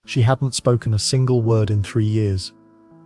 She hadn't spoken a single word in 3 years.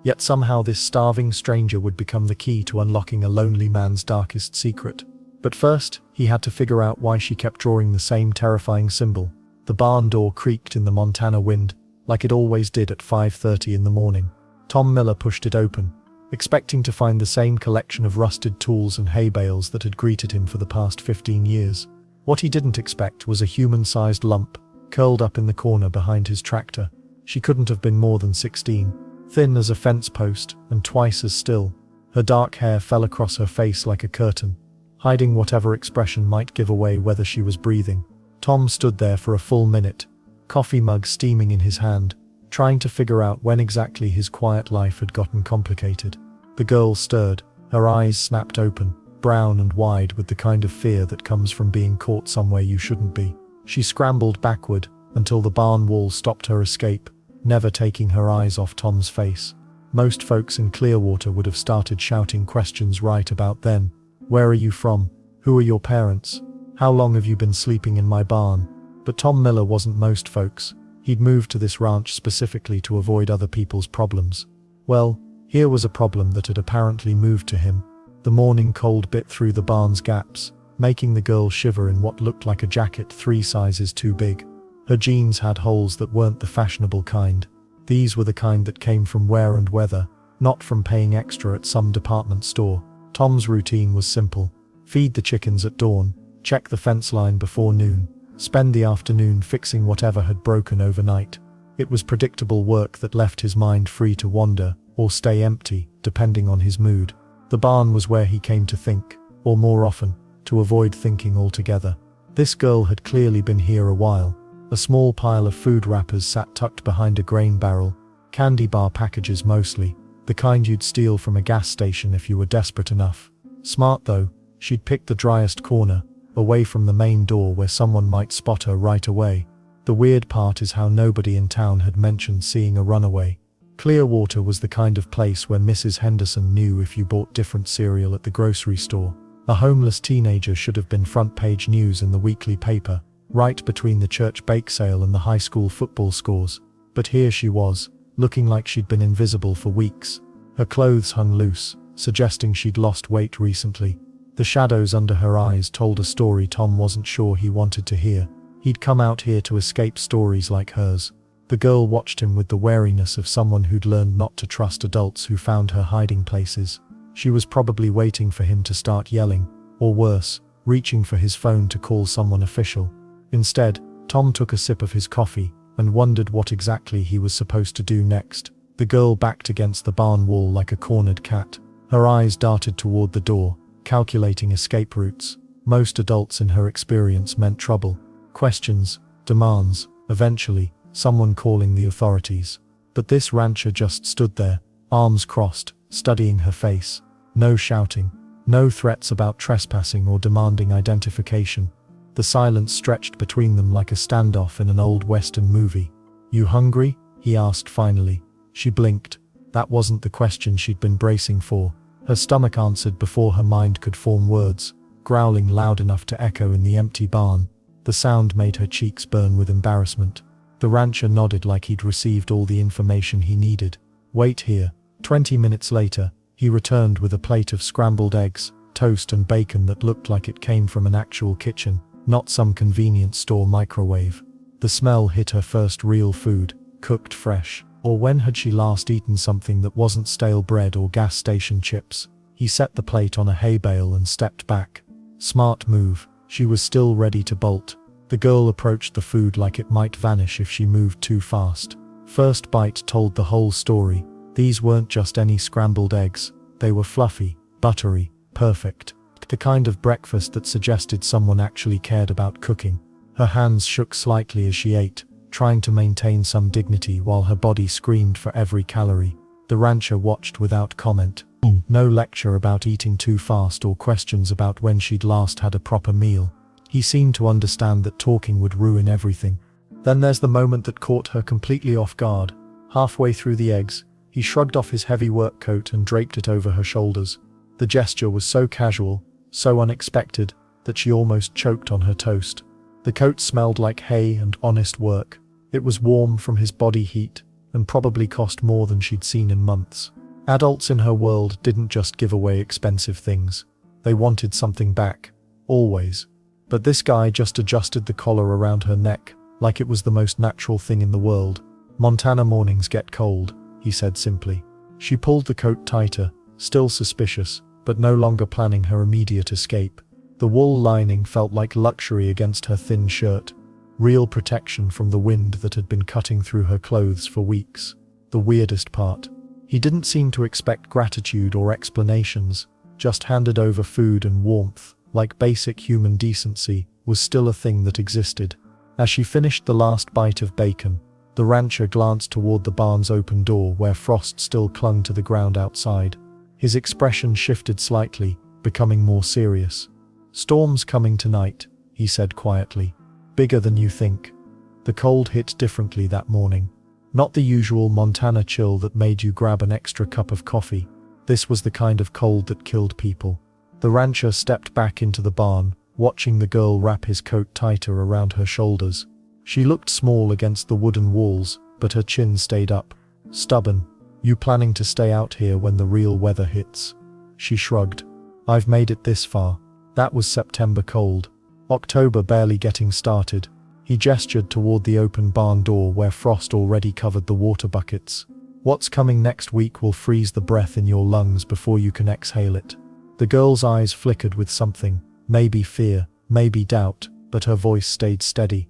Yet somehow this starving stranger would become the key to unlocking a lonely man's darkest secret. But first, he had to figure out why she kept drawing the same terrifying symbol. The barn door creaked in the Montana wind, like it always did at 5:30 in the morning. Tom Miller pushed it open, expecting to find the same collection of rusted tools and hay bales that had greeted him for the past 15 years. What he didn't expect was a human-sized lump, curled up in the corner behind his tractor. She couldn't have been more than 16, thin as a fence post and twice as still. Her dark hair fell across her face like a curtain, hiding whatever expression might give away whether she was breathing. Tom stood there for a full minute, coffee mug steaming in his hand, trying to figure out when exactly his quiet life had gotten complicated. The girl stirred, her eyes snapped open, brown and wide with the kind of fear that comes from being caught somewhere you shouldn't be. She scrambled backward until the barn wall stopped her escape, never taking her eyes off Tom's face. Most folks in Clearwater would have started shouting questions right about then. Where are you from? Who are your parents? How long have you been sleeping in my barn? But Tom Miller wasn't most folks. He'd moved to this ranch specifically to avoid other people's problems. Well, here was a problem that had apparently moved to him. The morning cold bit through the barn's gaps, making the girl shiver in what looked like a jacket 3 sizes too big. Her jeans had holes that weren't the fashionable kind. These were the kind that came from wear and weather, not from paying extra at some department store. Tom's routine was simple. Feed the chickens at dawn, check the fence line before noon, spend the afternoon fixing whatever had broken overnight. It was predictable work that left his mind free to wander, or stay empty, depending on his mood. The barn was where he came to think, or more often, to avoid thinking altogether. This girl had clearly been here a while. A small pile of food wrappers sat tucked behind a grain barrel, candy bar packages mostly, the kind you'd steal from a gas station if you were desperate enough. Smart though, she'd picked the driest corner, away from the main door where someone might spot her right away. The weird part is how nobody in town had mentioned seeing a runaway. Clearwater was the kind of place where Mrs. Henderson knew if you bought different cereal at the grocery store. A homeless teenager should have been front page news in the weekly paper, right between the church bake sale and the high school football scores. But here she was, looking like she'd been invisible for weeks. Her clothes hung loose, suggesting she'd lost weight recently. The shadows under her eyes told a story Tom wasn't sure he wanted to hear. He'd come out here to escape stories like hers. The girl watched him with the wariness of someone who'd learned not to trust adults who found her hiding places. She was probably waiting for him to start yelling, or worse, reaching for his phone to call someone official. Instead, Tom took a sip of his coffee and wondered what exactly he was supposed to do next. The girl backed against the barn wall like a cornered cat. Her eyes darted toward the door, calculating escape routes. Most adults in her experience meant trouble. Questions, demands, eventually, someone calling the authorities. But this rancher just stood there, arms crossed, studying her face. No shouting, no threats about trespassing or demanding identification. The silence stretched between them like a standoff in an old Western movie. "You hungry?" he asked finally. She blinked. That wasn't the question she'd been bracing for. Her stomach answered before her mind could form words, growling loud enough to echo in the empty barn. The sound made her cheeks burn with embarrassment. The rancher nodded like he'd received all the information he needed. "Wait here." 20 minutes later, he returned with a plate of scrambled eggs, toast and bacon that looked like it came from an actual kitchen, not some convenience store microwave. The smell hit her first real food, cooked fresh. Or when had she last eaten something that wasn't stale bread or gas station chips? He set the plate on a hay bale and stepped back. Smart move. She was still ready to bolt. The girl approached the food like it might vanish if she moved too fast. First bite told the whole story. These weren't just any scrambled eggs. They were fluffy, buttery, perfect. The kind of breakfast that suggested someone actually cared about cooking. Her hands shook slightly as she ate, trying to maintain some dignity while her body screamed for every calorie. The rancher watched without comment. No lecture about eating too fast or questions about when she'd last had a proper meal. He seemed to understand that talking would ruin everything. Then there's the moment that caught her completely off guard. Halfway through the eggs, he shrugged off his heavy work coat and draped it over her shoulders. The gesture was so casual, so unexpected, that she almost choked on her toast. The coat smelled like hay and honest work. It was warm from his body heat, and probably cost more than she'd seen in months. Adults in her world didn't just give away expensive things. They wanted something back. Always. But this guy just adjusted the collar around her neck, like it was the most natural thing in the world. "Montana mornings get cold," he said simply. She pulled the coat tighter, still suspicious, but no longer planning her immediate escape. The wool lining felt like luxury against her thin shirt. Real protection from the wind that had been cutting through her clothes for weeks. The weirdest part. He didn't seem to expect gratitude or explanations, just handed over food and warmth, like basic human decency, was still a thing that existed. As she finished the last bite of bacon, the rancher glanced toward the barn's open door where frost still clung to the ground outside. His expression shifted slightly, becoming more serious. "Storm's coming tonight," he said quietly. "Bigger than you think." The cold hit differently that morning. Not the usual Montana chill that made you grab an extra cup of coffee. This was the kind of cold that killed people. The rancher stepped back into the barn, watching the girl wrap his coat tighter around her shoulders. She looked small against the wooden walls, but her chin stayed up. "Stubborn. You planning to stay out here when the real weather hits?" She shrugged. "I've made it this far." That was September cold. October barely getting started. He gestured toward the open barn door where frost already covered the water buckets. "What's coming next week will freeze the breath in your lungs before you can exhale it." The girl's eyes flickered with something, maybe fear, maybe doubt, but her voice stayed steady.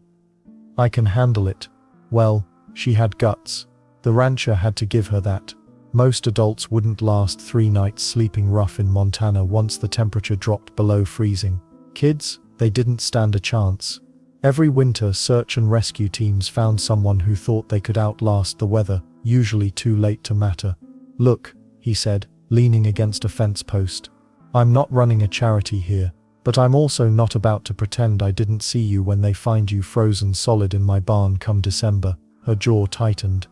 "I can handle it." Well, she had guts. The rancher had to give her that. Most adults wouldn't last 3 nights sleeping rough in Montana once the temperature dropped below freezing. Kids, they didn't stand a chance. Every winter, search and rescue teams found someone who thought they could outlast the weather, usually too late to matter. "Look," he said, leaning against a fence post. "I'm not running a charity here, but I'm also not about to pretend I didn't see you when they find you frozen solid in my barn come December." Her jaw tightened.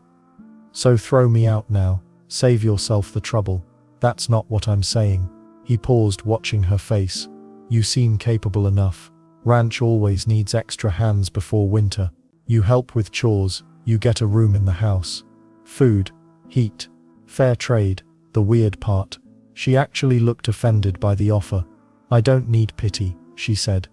"So throw me out now. Save yourself the trouble." "That's not what I'm saying." He paused, watching her face. "You seem capable enough. Ranch always needs extra hands before winter. You help with chores, you get a room in the house. Food, heat, fair trade." The weird part. She actually looked offended by the offer. "I don't need pity," she said.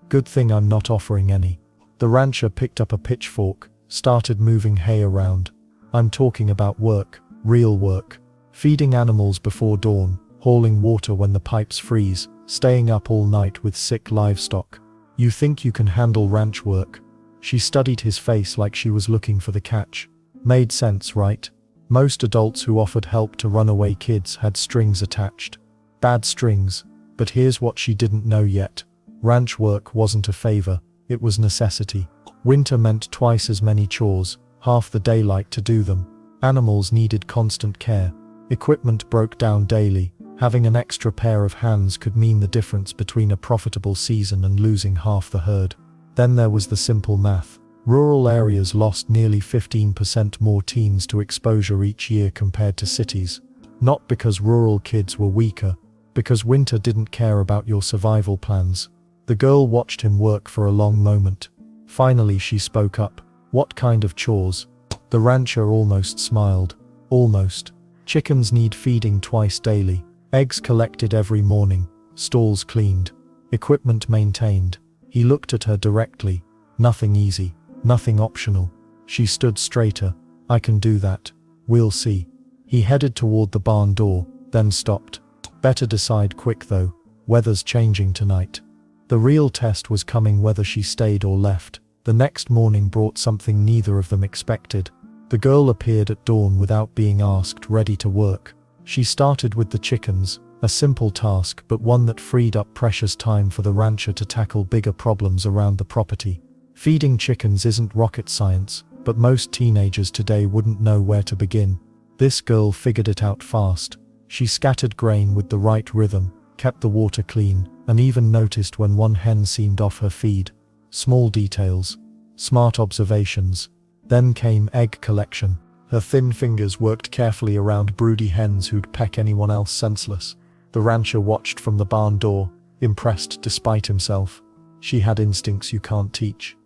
"Good thing I'm not offering any." The rancher picked up a pitchfork, started moving hay around. "I'm talking about work, real work. Feeding animals before dawn, hauling water when the pipes freeze, staying up all night with sick livestock. You think you can handle ranch work?" She studied his face like she was looking for the catch. Made sense, right? Most adults who offered help to runaway kids had strings attached. Bad strings. But here's what she didn't know yet. Ranch work wasn't a favor, it was necessity. Winter meant twice as many chores, half the daylight to do them. Animals needed constant care. Equipment broke down daily. Having an extra pair of hands could mean the difference between a profitable season and losing half the herd. Then there was the simple math. Rural areas lost nearly 15% more teens to exposure each year compared to cities. Not because rural kids were weaker, because winter didn't care about your survival plans. The girl watched him work for a long moment. Finally she spoke up. "What kind of chores?" The rancher almost smiled. "Almost. Chickens need feeding twice daily. Eggs collected every morning. Stalls cleaned. Equipment maintained." He looked at her directly. "Nothing easy. Nothing optional." She stood straighter. "I can do that. We'll see." He headed toward the barn door, then stopped. "Better decide quick though. Weather's changing tonight." The real test was coming whether she stayed or left. The next morning brought something neither of them expected. The girl appeared at dawn without being asked, ready to work. She started with the chickens, a simple task but one that freed up precious time for the rancher to tackle bigger problems around the property. Feeding chickens isn't rocket science, but most teenagers today wouldn't know where to begin. This girl figured it out fast. She scattered grain with the right rhythm, kept the water clean, and even noticed when one hen seemed off her feed. Small details. Smart observations. Then came egg collection. Her thin fingers worked carefully around broody hens who'd peck anyone else senseless. The rancher watched from the barn door, impressed despite himself. She had instincts you can't teach.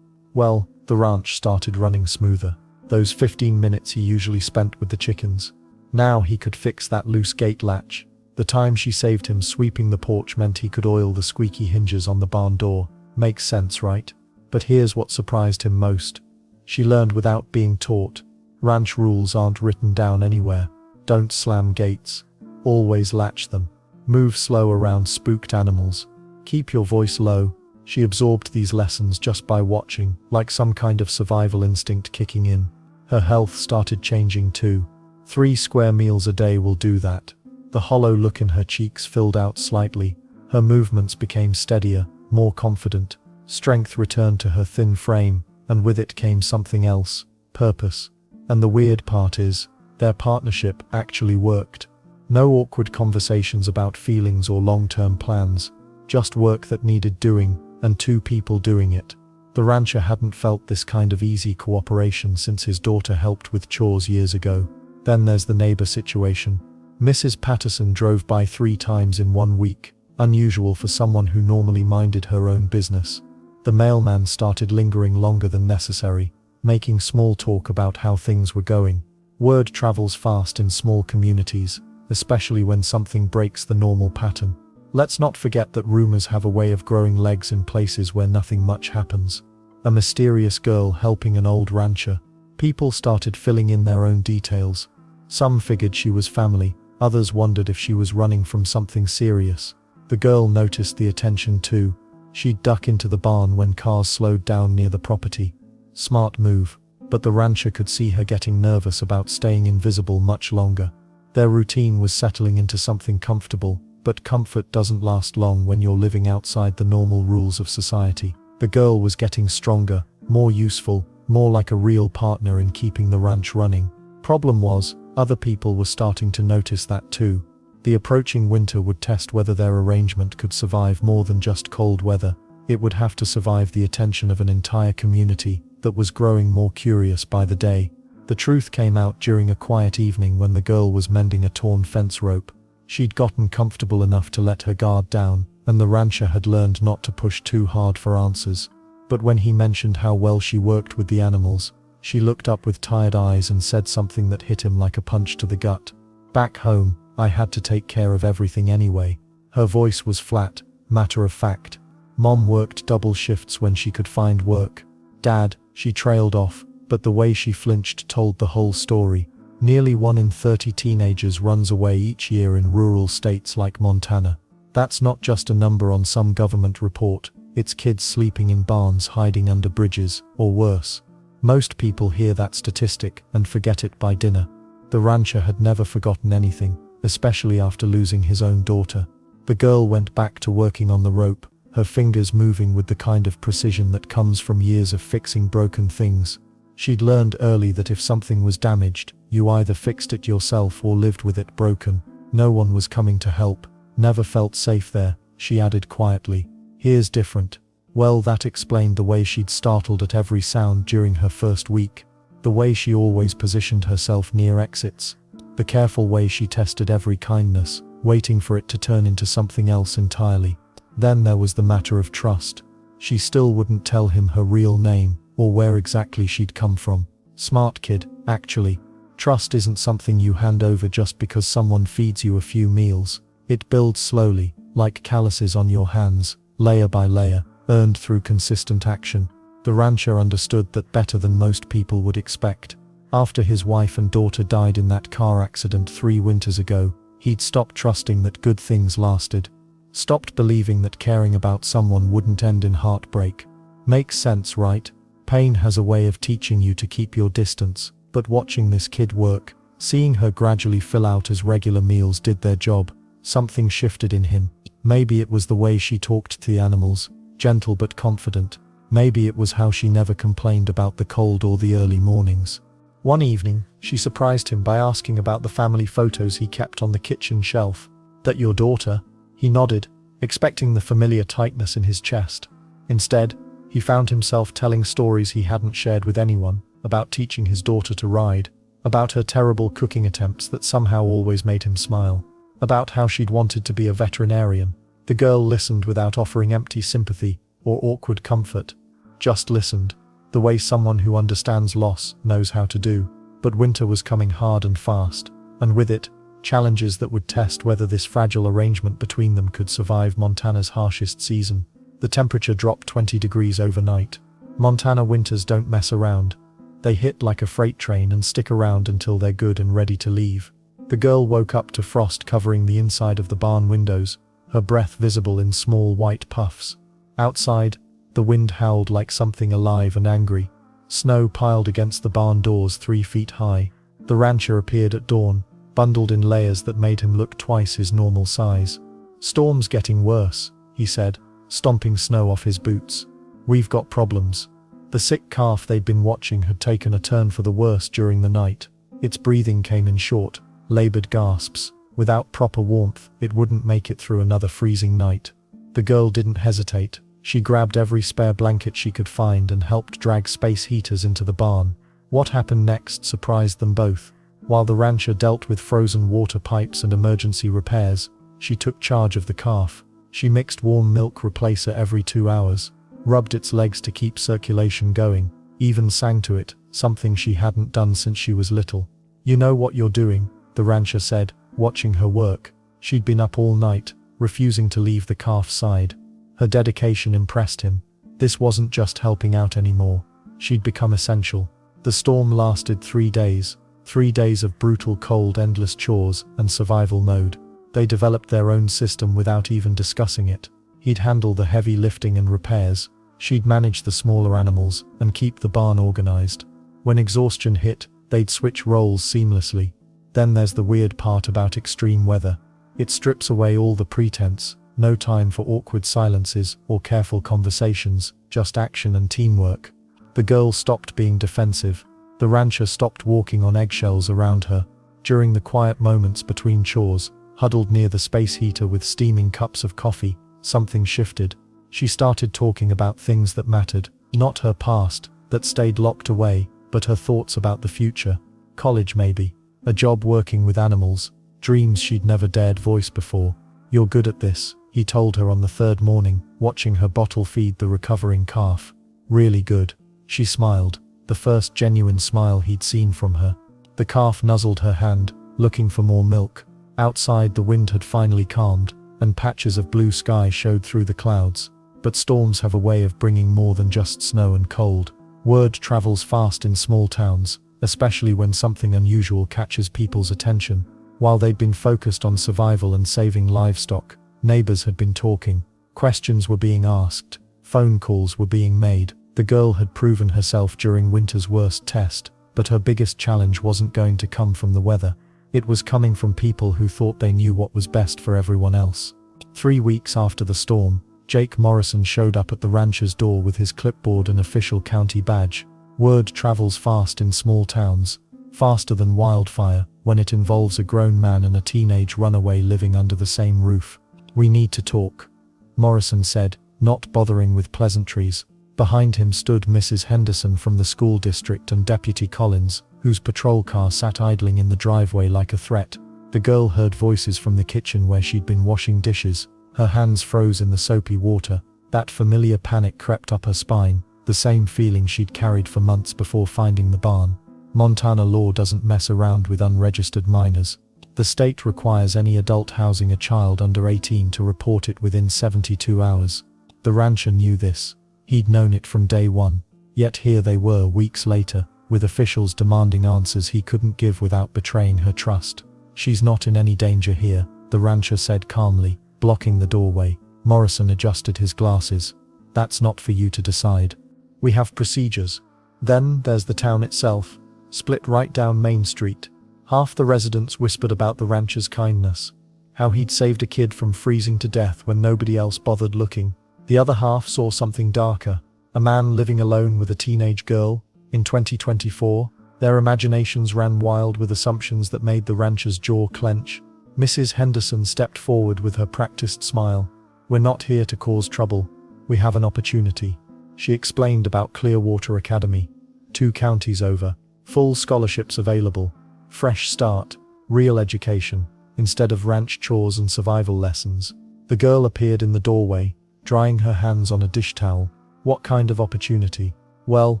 "Well, The ranch started running smoother. Those 15 minutes he usually spent with the chickens. Now he could fix that loose gate latch. The time she saved him sweeping the porch meant he could oil the squeaky hinges on the barn door. Makes sense, right? But here's what surprised him most. She learned without being taught. Ranch rules aren't written down anywhere. Don't slam gates. Always latch them. Move slow around spooked animals. Keep your voice low. She absorbed these lessons just by watching, like some kind of survival instinct kicking in. Her health started changing too. 3 square meals a day will do that. The hollow look in her cheeks filled out slightly. Her movements became steadier, more confident. Strength returned to her thin frame, and with it came something else, purpose. And the weird part is, their partnership actually worked. No awkward conversations about feelings or long-term plans, just work that needed doing, and 2 people doing it. The rancher hadn't felt this kind of easy cooperation since his daughter helped with chores years ago. Then there's the neighbor situation. Mrs. Patterson drove by 3 times in 1 week, unusual for someone who normally minded her own business. The mailman started lingering longer than necessary, making small talk about how things were going. Word travels fast in small communities, especially when something breaks the normal pattern. Let's not forget that rumors have a way of growing legs in places where nothing much happens. A mysterious girl helping an old rancher. People started filling in their own details. Some figured she was family, others wondered if she was running from something serious. The girl noticed the attention too. She'd duck into the barn when cars slowed down near the property. Smart move, but the rancher could see her getting nervous about staying invisible much longer. Their routine was settling into something comfortable, but comfort doesn't last long when you're living outside the normal rules of society. The girl was getting stronger, more useful, more like a real partner in keeping the ranch running. Problem was, other people were starting to notice that too. The approaching winter would test whether their arrangement could survive more than just cold weather. It would have to survive the attention of an entire community that was growing more curious by the day. The truth came out during a quiet evening when the girl was mending a torn fence rope. She'd gotten comfortable enough to let her guard down, and the rancher had learned not to push too hard for answers. But when he mentioned how well she worked with the animals, she looked up with tired eyes and said something that hit him like a punch to the gut. Back home, I had to take care of everything anyway. Her voice was flat, matter of fact. Mom worked double shifts when she could find work. Dad, she trailed off, but the way she flinched told the whole story. Nearly 1 in 30 teenagers runs away each year in rural states like Montana. That's not just a number on some government report, it's kids sleeping in barns, hiding under bridges, or worse. Most people hear that statistic and forget it by dinner. The rancher had never forgotten anything, especially after losing his own daughter. The girl went back to working on the rope, her fingers moving with the kind of precision that comes from years of fixing broken things. She'd learned early that if something was damaged, you either fixed it yourself or lived with it broken. No one was coming to help. Never felt safe there, she added quietly. Here's different. Well, that explained the way she'd startled at every sound during her first week. The way she always positioned herself near exits. The careful way she tested every kindness, waiting for it to turn into something else entirely. Then there was the matter of trust. She still wouldn't tell him her real name, or where exactly she'd come from. Smart kid, actually. Trust isn't something you hand over just because someone feeds you a few meals. It builds slowly, like calluses on your hands, layer by layer, earned through consistent action. The rancher understood that better than most people would expect. After his wife and daughter died in that car accident 3 winters ago, he'd stopped trusting that good things lasted. Stopped believing that caring about someone wouldn't end in heartbreak. Makes sense, right? Pain has a way of teaching you to keep your distance, but watching this kid work, seeing her gradually fill out as regular meals did their job, something shifted in him. Maybe it was the way she talked to the animals, gentle but confident. Maybe it was how she never complained about the cold or the early mornings. One evening, she surprised him by asking about the family photos he kept on the kitchen shelf. "That your daughter?" He nodded, expecting the familiar tightness in his chest. Instead, he found himself telling stories he hadn't shared with anyone, about teaching his daughter to ride, about her terrible cooking attempts that somehow always made him smile, about how she'd wanted to be a veterinarian. The girl listened without offering empty sympathy or awkward comfort. Just listened. the way someone who understands loss knows how to do. But winter was coming hard and fast, and with it, challenges that would test whether this fragile arrangement between them could survive Montana's harshest season. The temperature dropped 20 degrees overnight. Montana winters don't mess around. They hit like a freight train and stick around until they're good and ready to leave. The girl woke up to frost covering the inside of the barn windows, her breath visible in small white puffs. Outside, the wind howled like something alive and angry. Snow piled against the barn doors 3 feet high. The rancher appeared at dawn, bundled in layers that made him look twice his normal size. "Storm's getting worse," he said, stomping snow off his boots. "We've got problems." The sick calf they'd been watching had taken a turn for the worse during the night. Its breathing came in short, labored gasps. Without proper warmth, it wouldn't make it through another freezing night. The girl didn't hesitate. She grabbed every spare blanket she could find and helped drag space heaters into the barn. What happened next surprised them both. While the rancher dealt with frozen water pipes and emergency repairs, she took charge of the calf. She mixed warm milk replacer every 2 hours, rubbed its legs to keep circulation going, even sang to it, something she hadn't done since she was little. "You know what you're doing," the rancher said, watching her work. She'd been up all night, refusing to leave the calf's side. Her dedication impressed him. This wasn't just helping out anymore. She'd become essential. The storm lasted 3 days. 3 days of brutal cold, endless chores, and survival mode. They developed their own system without even discussing it. He'd handle the heavy lifting and repairs. She'd manage the smaller animals, and keep the barn organized. When exhaustion hit, they'd switch roles seamlessly. Then there's the weird part about extreme weather. It strips away all the pretense. No time for awkward silences or careful conversations, just action and teamwork. The girl stopped being defensive. The rancher stopped walking on eggshells around her. During the quiet moments between chores, huddled near the space heater with steaming cups of coffee, something shifted. She started talking about things that mattered, not her past, that stayed locked away, but her thoughts about the future. College maybe, a job working with animals, dreams she'd never dared voice before. "You're good at this," he told her on the 3rd morning, watching her bottle feed the recovering calf. "Really good." She smiled, the first genuine smile he'd seen from her. The calf nuzzled her hand, looking for more milk. Outside, the wind had finally calmed, and patches of blue sky showed through the clouds. But storms have a way of bringing more than just snow and cold. Word travels fast in small towns, especially when something unusual catches people's attention. While they'd been focused on survival and saving livestock, neighbors had been talking. Questions were being asked. Phone calls were being made. The girl had proven herself during winter's worst test, but her biggest challenge wasn't going to come from the weather. It was coming from people who thought they knew what was best for everyone else. 3 weeks after the storm, Jake Morrison showed up at the rancher's door with his clipboard and official county badge. Word travels fast in small towns, faster than wildfire, when it involves a grown man and a teenage runaway living under the same roof. "We need to talk," Morrison said, not bothering with pleasantries. Behind him stood Mrs. Henderson from the school district and Deputy Collins, whose patrol car sat idling in the driveway like a threat. The girl heard voices from the kitchen where she'd been washing dishes. Her hands froze in the soapy water. That familiar panic crept up her spine, the same feeling she'd carried for months before finding the barn. Montana law doesn't mess around with unregistered minors. The state requires any adult housing a child under 18 to report it within 72 hours. The rancher knew this. He'd known it from day one. Yet here they were weeks later, with officials demanding answers he couldn't give without betraying her trust. "She's not in any danger here," the rancher said calmly, blocking the doorway. Morrison adjusted his glasses. "That's not for you to decide. We have procedures." Then there's the town itself, split right down Main Street. Half the residents whispered about the rancher's kindness, how he'd saved a kid from freezing to death when nobody else bothered looking. The other half saw something darker, a man living alone with a teenage girl. In 2024, their imaginations ran wild with assumptions that made the rancher's jaw clench. Mrs. Henderson stepped forward with her practiced smile. "We're not here to cause trouble. We have an opportunity." She explained about Clearwater Academy. 2 counties over, full scholarships available, fresh start, real education, instead of ranch chores and survival lessons. The girl appeared in the doorway, drying her hands on a dish towel. "What kind of opportunity?" "Well,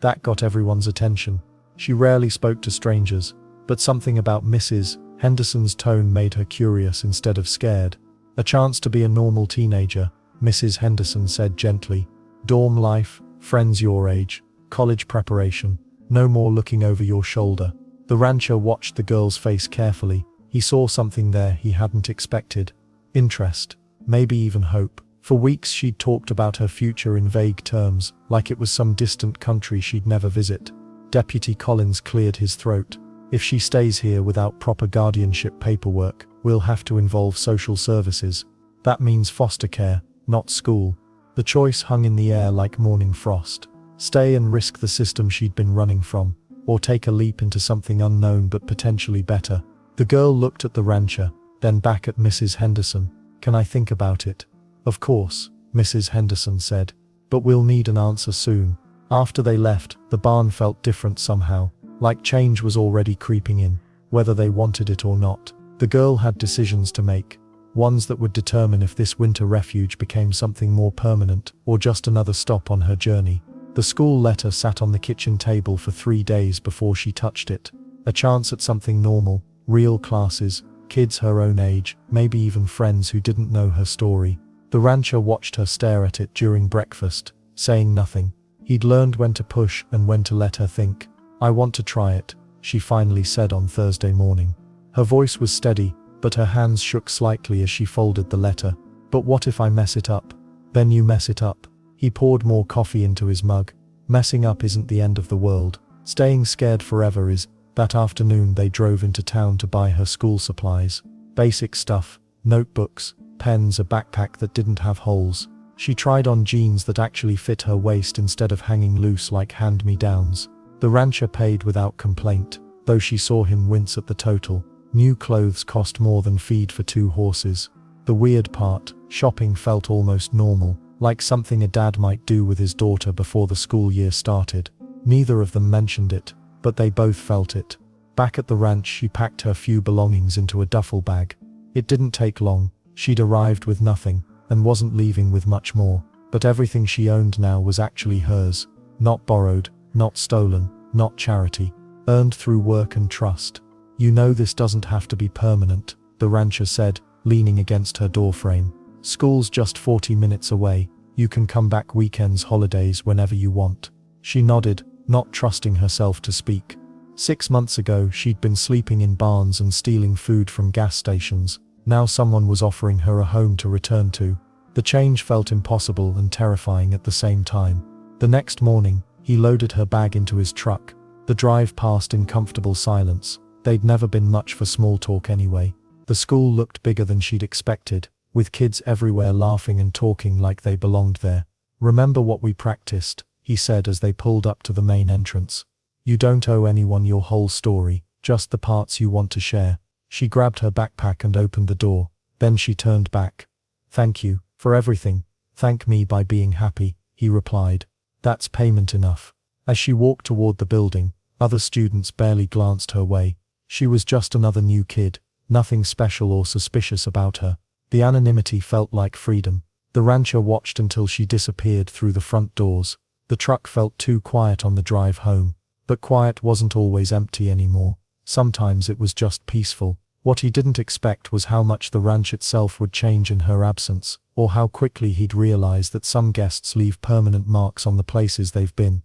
That got everyone's attention. She rarely spoke to strangers, but something about Mrs. Henderson's tone made her curious instead of scared. A chance to be a normal teenager, Mrs. Henderson said gently. Dorm life, friends your age, college preparation, no more looking over your shoulder. The rancher watched the girl's face carefully. He saw something there he hadn't expected. Interest, maybe even hope. For weeks she'd talked about her future in vague terms, like it was some distant country she'd never visit. Deputy Collins cleared his throat. If she stays here without proper guardianship paperwork, we'll have to involve social services. That means foster care, not school. The choice hung in the air like morning frost. Stay and risk the system she'd been running from, or take a leap into something unknown but potentially better. The girl looked at the rancher, then back at Mrs. Henderson. Can I think about it? Of course, Mrs. Henderson said. But we'll need an answer soon. After they left, the barn felt different somehow, like change was already creeping in, whether they wanted it or not. The girl had decisions to make, ones that would determine if this winter refuge became something more permanent or just another stop on her journey. The school letter sat on the kitchen table for 3 days before she touched it. A chance at something normal, real classes, kids her own age, maybe even friends who didn't know her story. The rancher watched her stare at it during breakfast, saying nothing. He'd learned when to push and when to let her think. I want to try it, she finally said on Thursday morning. Her voice was steady, but her hands shook slightly as she folded the letter. But what if I mess it up? Then you mess it up. He poured more coffee into his mug. Messing up isn't the end of the world. Staying scared forever is. That afternoon they drove into town to buy her school supplies. Basic stuff, notebooks, pens, a backpack that didn't have holes. She tried on jeans that actually fit her waist instead of hanging loose like hand-me-downs. The rancher paid without complaint, though she saw him wince at the total. New clothes cost more than feed for 2 horses. The weird part, shopping felt almost normal, like something a dad might do with his daughter before the school year started. Neither of them mentioned it, but they both felt it. Back at the ranch she packed her few belongings into a duffel bag. It didn't take long. She'd arrived with nothing, and wasn't leaving with much more. But everything she owned now was actually hers. Not borrowed, not stolen, not charity. Earned through work and trust. You know this doesn't have to be permanent, the rancher said, leaning against her doorframe. School's just 40 minutes away. You can come back weekends, holidays, whenever you want. She nodded, not trusting herself to speak. 6 months ago she'd been sleeping in barns and stealing food from gas stations. Now someone was offering her a home to return to. The change felt impossible and terrifying at the same time. The next morning, he loaded her bag into his truck. The drive passed in comfortable silence. They'd never been much for small talk anyway. The school looked bigger than she'd expected, with kids everywhere laughing and talking like they belonged there. Remember what we practiced, he said as they pulled up to the main entrance. You don't owe anyone your whole story, just the parts you want to share. She grabbed her backpack and opened the door. Then she turned back. Thank you, for everything. Thank me by being happy, he replied. That's payment enough. As she walked toward the building, other students barely glanced her way. She was just another new kid, nothing special or suspicious about her. The anonymity felt like freedom. The rancher watched until she disappeared through the front doors. The truck felt too quiet on the drive home. But quiet wasn't always empty anymore. Sometimes it was just peaceful. What he didn't expect was how much the ranch itself would change in her absence, or how quickly he'd realize that some guests leave permanent marks on the places they've been.